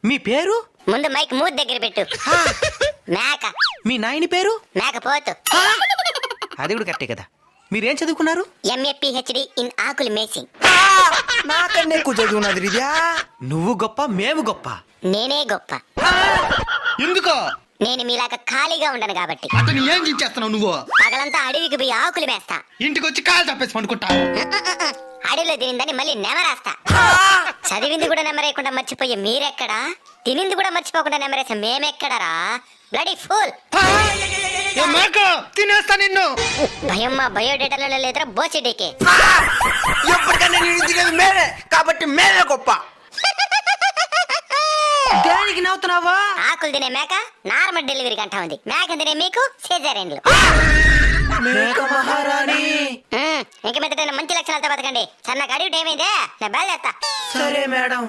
మీ పేరు? ముందు మైక్ మూతి దగ్గర పెట్టు. మేక. మీ నాయని పేరు? మేకపోతు. అది కూడా కరెక్టే కదా. మీరేం చదువుకున్నారు? MA PhD ఇన్ ఆకులు మేసింగ్. నాకన్నా ఎక్కువ చదువున్నది రిద్యా. నువ్వు గొప్ప, మేము గొప్ప. నేనే గొప్ప. ఎందుకో? నేను మీలాగా ఖాళీగా ఉండను కాబట్టి. అతను ఏం చేస్తున్నావు నువ్వు? పగలంతా అడవికి పోయి ఆకులు మేస్తా. ఇంటికి వచ్చి కాలు తప్పేసి పండుకుంటా. అడవిలో తినిందని మళ్ళీ నెమరేస్తా. చదివింది కూడా నెమరేయకుండా మర్చిపోయే మీరెక్కడా? తినింది కూడా మర్చిపోకుండా నెమరేసా మేమెక్కడరా? Bloody fool. తినేస్తా నిన్ను. భయం మా బయోడేటాలో లేదురా బోసిడీకి. ఎప్పటికన్నా నేను తినేది మేమే కాబట్టి మేమే గొప్ప. దానికి నవ్వుతున్నావా? ఆకులు తినే మేక నార్మల్ డెలివరీ కంటా ఉంది. మేక తినే మీకు సిజేరియన్లు. మేక మహారాణి. ఇంక మీద మంచి లక్షణాలతో బతకండి. సన్నగా అడిగి ఏమైందే? నేను బయలుదేరుతా. సరే మేడం.